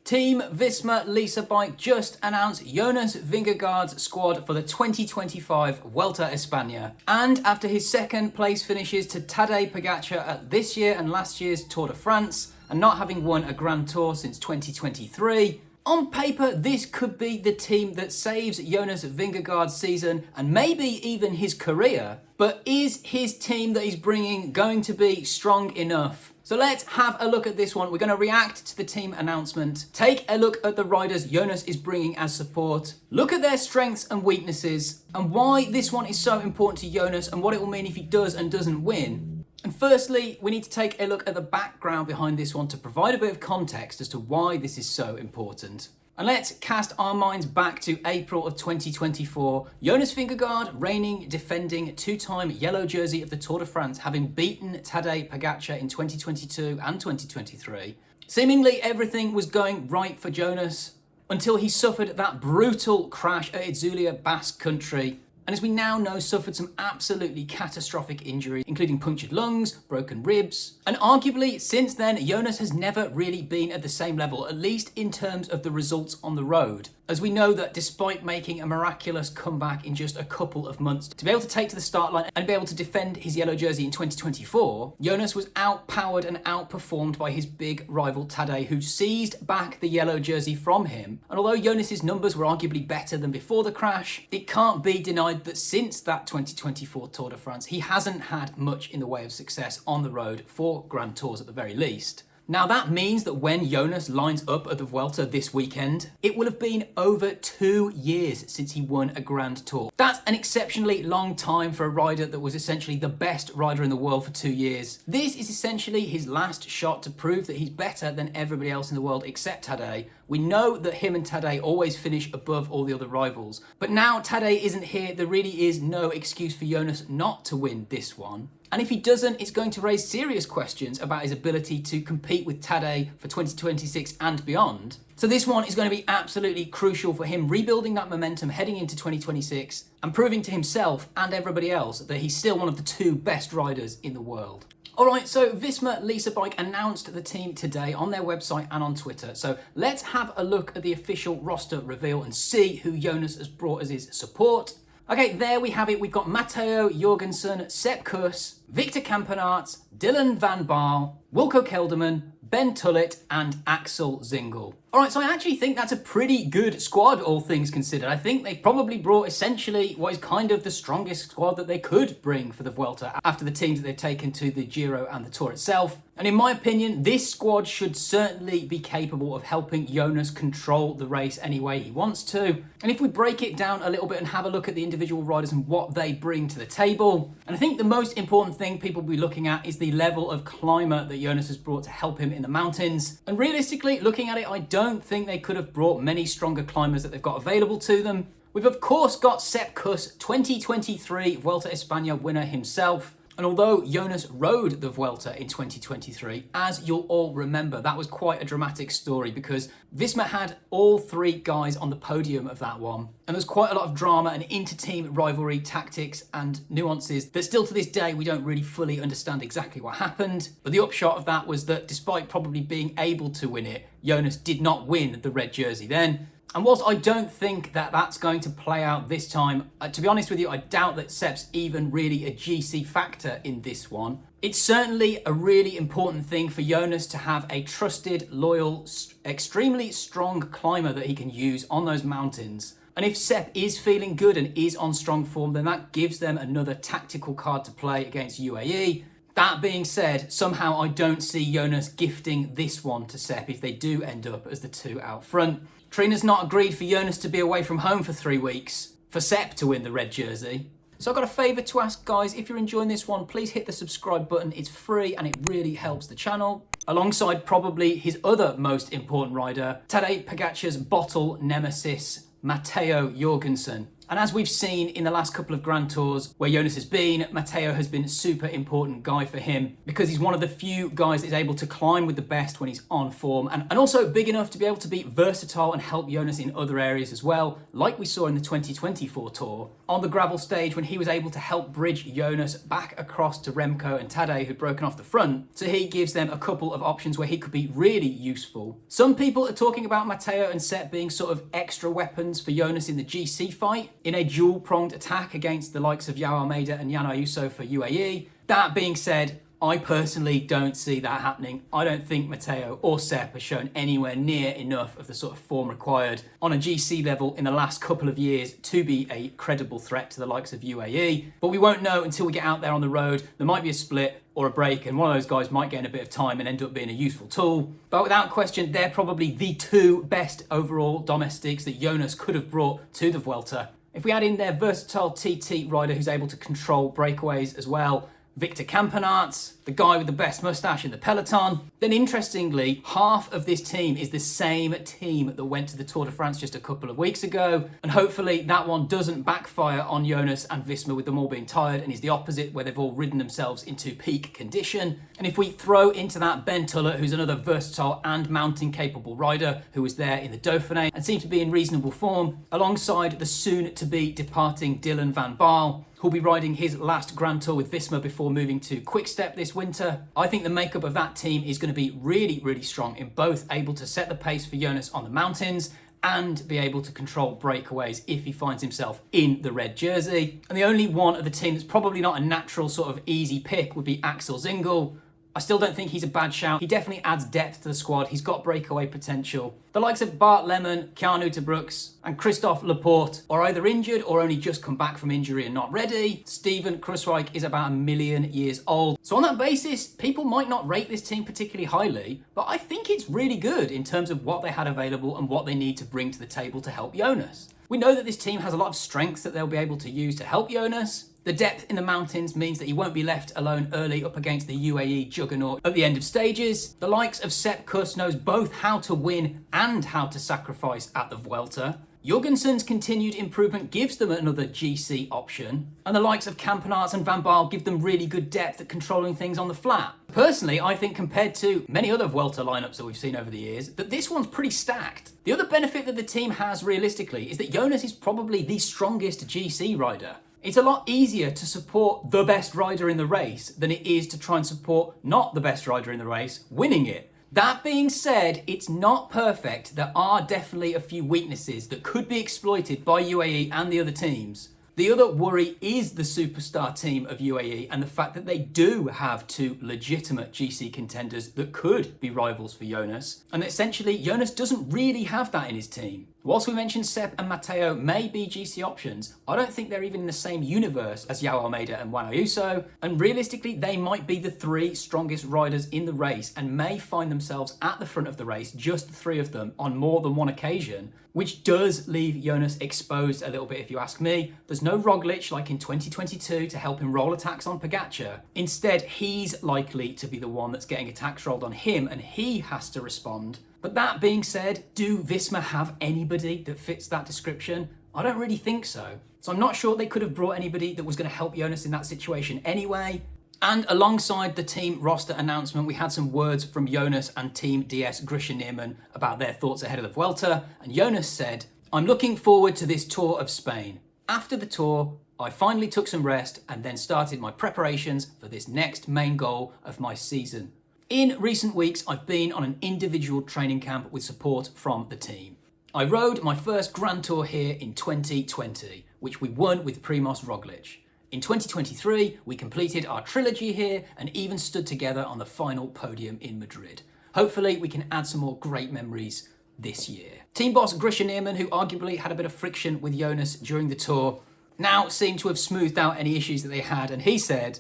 Team Visma Lease bike just announced Jonas Vingegaard's squad for the 2025 Vuelta a España. And after his second place finishes to Tadej Pogačar at this year and last year's Tour de France, and not having won a Grand Tour since 2023, on paper this could be the team that saves Jonas Vingegaard's season and maybe even his career. But is his team that he's bringing going to be strong enough? So let's have a look at this one. We're going to react to the team announcement, take a look at the riders Jonas is bringing as support, look at their strengths and weaknesses, and why this one is so important to Jonas and what it will mean if he does and doesn't win. And firstly, we need to take a look at the background behind this one to provide a bit of context as to why this is so important. And let's cast our minds back to April of 2024. Jonas Vingegaard, reigning, defending, two-time yellow jersey of the Tour de France, having beaten Tadej Pogačar in 2022 and 2023. Seemingly everything was going right for Jonas until he suffered that brutal crash at Itzulia Basque Country. And as we now know, suffered some absolutely catastrophic injuries, including punctured lungs, broken ribs. And arguably, since then, Jonas has never really been at the same level, at least in terms of the results on the road. As we know that despite making a miraculous comeback in just a couple of months, to be able to take to the start line and be able to defend his yellow jersey in 2024, Jonas was outpowered and outperformed by his big rival Tadej, who seized back the yellow jersey from him. And although Jonas's numbers were arguably better than before the crash, it can't be denied that since that 2024 Tour de France, he hasn't had much in the way of success on the road for Grand Tours at the very least. Now that means that when Jonas lines up at the Vuelta this weekend, it will have been over 2 years since he won a Grand Tour. That's an exceptionally long time for a rider that was essentially the best rider in the world for 2 years. This is essentially his last shot to prove that he's better than everybody else in the world except Tadej. We know that him and Tadej always finish above all the other rivals. But now Tadej isn't here, there really is no excuse for Jonas not to win this one. And if he doesn't, it's going to raise serious questions about his ability to compete with Tadej for 2026 and beyond. So this one is going to be absolutely crucial for him rebuilding that momentum heading into 2026 and proving to himself and everybody else that he's still one of the 2 best riders in the world. Alright, so Visma Lease bike announced the team today on their website and on Twitter. So let's have a look at the official roster reveal and see who Jonas has brought as his support. Okay, there we have it. We've got Matteo Jorgensen, Sepp Kuss, Victor Campenaerts, Dylan van Baarle, Wilco Kelderman, Ben Tullet, and Axel Zingel. All right, so I actually think that's a pretty good squad, all things considered. I think they've probably brought essentially what is kind of the strongest squad that they could bring for the Vuelta after the teams that they've taken to the Giro and the Tour itself. And in my opinion, this squad should certainly be capable of helping Jonas control the race any way he wants to. And if we break it down a little bit and have a look at the individual riders and what they bring to the table, and I think the most important thing people will be looking at is the level of climber that Jonas has brought to help him in the mountains. And realistically, looking at it, I don't think they could have brought many stronger climbers that they've got available to them. We've of course got Sepp Kuss, 2023 Vuelta a España winner himself. And although Jonas rode the Vuelta in 2023, as you'll all remember, that was quite a dramatic story because Visma had all 3 guys on the podium of that one. And there's quite a lot of drama and inter-team rivalry tactics and nuances that still to this day we don't really fully understand exactly what happened. But the upshot of that was that despite probably being able to win it, Jonas did not win the red jersey then. And whilst I don't think that that's going to play out this time, to be honest with you, I doubt that Sepp's even really a GC factor in this one. It's certainly a really important thing for Jonas to have a trusted, loyal, extremely strong climber that he can use on those mountains. And if Sepp is feeling good and is on strong form, then that gives them another tactical card to play against UAE. That being said, somehow I don't see Jonas gifting this one to Sepp if they do end up as the 2 out front. Trina's not agreed for Jonas to be away from home for 3 weeks, for Sepp to win the red jersey. So I've got a favour to ask, guys. If you're enjoying this one, please hit the subscribe button. It's free and it really helps the channel. Alongside probably his other most important rider, Tadej Pogačar's bottle nemesis, Matteo Jorgensen. And as we've seen in the last couple of Grand Tours where Jonas has been, Matteo has been a super important guy for him because he's one of the few guys that is able to climb with the best when he's on form and also big enough to be able to be versatile and help Jonas in other areas as well, like we saw in the 2024 Tour. On the gravel stage when he was able to help bridge Jonas back across to Remco and Tadej who'd broken off the front, so he gives them a couple of options where he could be really useful. Some people are talking about Matteo and Sepp being sort of extra weapons for Jonas in the GC fight, in a dual-pronged attack against the likes of Joao Almeida and Jan Ayuso for UAE. That being said, I personally don't see that happening. I don't think Matteo or Sepp has shown anywhere near enough of the sort of form required on a GC level in the last couple of years to be a credible threat to the likes of UAE. But we won't know until we get out there on the road. There might be a split or a break, and one of those guys might gain a bit of time and end up being a useful tool. But without question, they're probably the two best overall domestics that Jonas could have brought to the Vuelta. If we add in their versatile TT rider who's able to control breakaways as well, Victor Campenaerts, the guy with the best mustache in the peloton, then interestingly, half of this team is the same team that went to the Tour de France just a couple of weeks ago, and hopefully that one doesn't backfire on Jonas and Visma with them all being tired and is the opposite where they've all ridden themselves into peak condition. And if we throw into that Ben Tullett, who's another versatile and mountain capable rider who was there in the Dauphiné and seemed to be in reasonable form, alongside the soon to be departing Dylan van Baarle, who'll be riding his last Grand Tour with Visma before moving to Quick-Step this winter. I think the makeup of that team is going to be really, really strong in both able to set the pace for Jonas on the mountains and be able to control breakaways if he finds himself in the red jersey. And the only one of the team that's probably not a natural sort of easy pick would be Axel Zingel. I still don't think he's a bad shout. He definitely adds depth to the squad. He's got breakaway potential. The likes of Bart Lemon, Keanu de Brooks, and Christophe Laporte are either injured or only just come back from injury and not ready. Steven Kruijswijk is about 1,000,000 years old. So on that basis, people might not rate this team particularly highly, but I think it's really good in terms of what they had available and what they need to bring to the table to help Jonas. We know that this team has a lot of strengths that they'll be able to use to help Jonas. The depth in the mountains means that he won't be left alone early up against the UAE juggernaut at the end of stages. The likes of Sepp Kuss knows both how to win and how to sacrifice at the Vuelta. Jorgensen's continued improvement gives them another GC option, and the likes of Campenaerts and Van Baarle give them really good depth at controlling things on the flat. Personally, I think compared to many other Vuelta lineups that we've seen over the years, that this one's pretty stacked. The other benefit that the team has realistically is that Jonas is probably the strongest GC rider. It's a lot easier to support the best rider in the race than it is to try and support not the best rider in the race winning it. That being said, it's not perfect. There are definitely a few weaknesses that could be exploited by UAE and the other teams. The other worry is the superstar team of UAE and the fact that they do have two legitimate GC contenders that could be rivals for Jonas, and that essentially Jonas doesn't really have that in his team. Whilst we mentioned Sepp and Matteo may be GC options, I don't think they're even in the same universe as Joao Almeida and Juan Ayuso, and realistically they might be the three strongest riders in the race and may find themselves at the front of the race, just the three of them, on more than one occasion, which does leave Jonas exposed a little bit if you ask me. There's no Roglic like in 2022 to help him roll attacks on Pogačar. Instead, he's likely to be the one that's getting attacks rolled on him and he has to respond. But that being said, do Visma have anybody that fits that description? I don't really think so. So I'm not sure they could have brought anybody that was going to help Jonas in that situation anyway. And alongside the team roster announcement, we had some words from Jonas and Team DS Grisha-Nierman about their thoughts ahead of the Vuelta. And Jonas said, "I'm looking forward to this Tour of Spain. After the Tour, I finally took some rest and then started my preparations for this next main goal of my season. In recent weeks, I've been on an individual training camp with support from the team. I rode my first Grand Tour here in 2020, which we won with Primož Roglic. In 2023, we completed our trilogy here and even stood together on the final podium in Madrid. Hopefully, we can add some more great memories this year." Team boss Grisha-Nierman, who arguably had a bit of friction with Jonas during the Tour, now seemed to have smoothed out any issues that they had, and he said,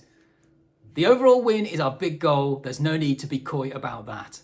"The overall win is our big goal. There's no need to be coy about that.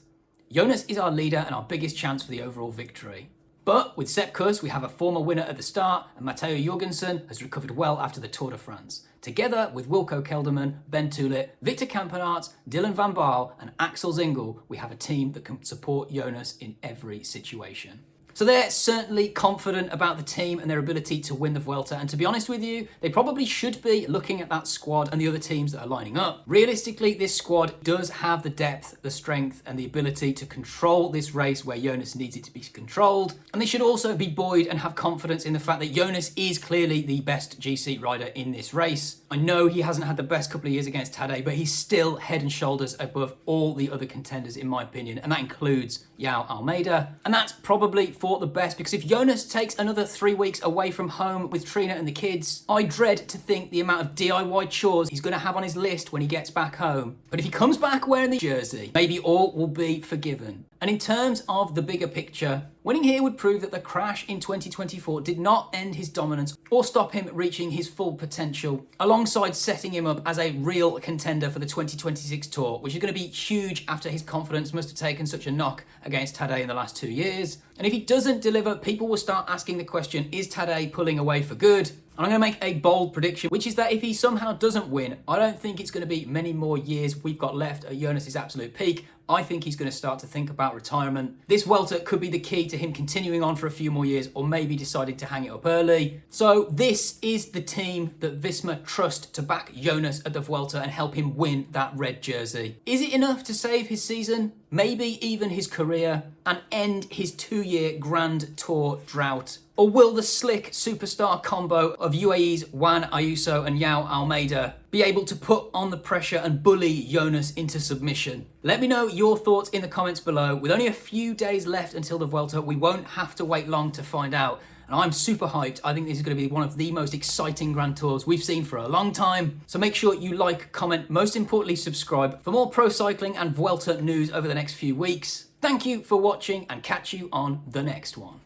Jonas is our leader and our biggest chance for the overall victory. But with Sepp Kuss, we have a former winner at the start, and Matteo Jorgensen has recovered well after the Tour de France. Together with Wilco Kelderman, Ben Tullett, Victor Campenaerts, Dylan van Baarle and Axel Zingel, we have a team that can support Jonas in every situation." So they're certainly confident about the team and their ability to win the Vuelta. And to be honest with you, they probably should be looking at that squad and the other teams that are lining up. Realistically, this squad does have the depth, the strength, and the ability to control this race where Jonas needs it to be controlled. And they should also be buoyed and have confidence in the fact that Jonas is clearly the best GC rider in this race. I know he hasn't had the best couple of years against Tadej, but he's still head and shoulders above all the other contenders in my opinion, and that includes Joao Almeida. And that's probably for the best, because if Jonas takes another 3 weeks away from home with Trina and the kids, I dread to think the amount of DIY chores he's going to have on his list when he gets back home. But if he comes back wearing the jersey, maybe all will be forgiven. And in terms of the bigger picture, winning here would prove that the crash in 2024 did not end his dominance or stop him reaching his full potential, alongside setting him up as a real contender for the 2026 Tour, which is going to be huge after his confidence must have taken such a knock against Tadej in the last 2 years. And if he doesn't deliver, people will start asking the question, is Tadej pulling away for good? And I'm going to make a bold prediction, which is that if he somehow doesn't win, I don't think it's going to be many more years we've got left at Jonas's absolute peak. I think he's going to start to think about retirement. This Vuelta could be the key to him continuing on for a few more years, or maybe deciding to hang it up early. So this is the team that Visma trust to back Jonas at the Vuelta and help him win that red jersey. Is it enough to save his season? Maybe even his career, and end his 2-year Grand Tour drought? Or will the slick superstar combo of UAE's Juan, Ayuso and Joao Almeida be able to put on the pressure and bully Jonas into submission? Let me know your thoughts in the comments below. With only a few days left until the Vuelta, we won't have to wait long to find out. And I'm super hyped. I think this is going to be one of the most exciting Grand Tours we've seen for a long time. So make sure you like, comment, most importantly subscribe for more pro cycling and Vuelta news over the next few weeks. Thank you for watching, and catch you on the next one.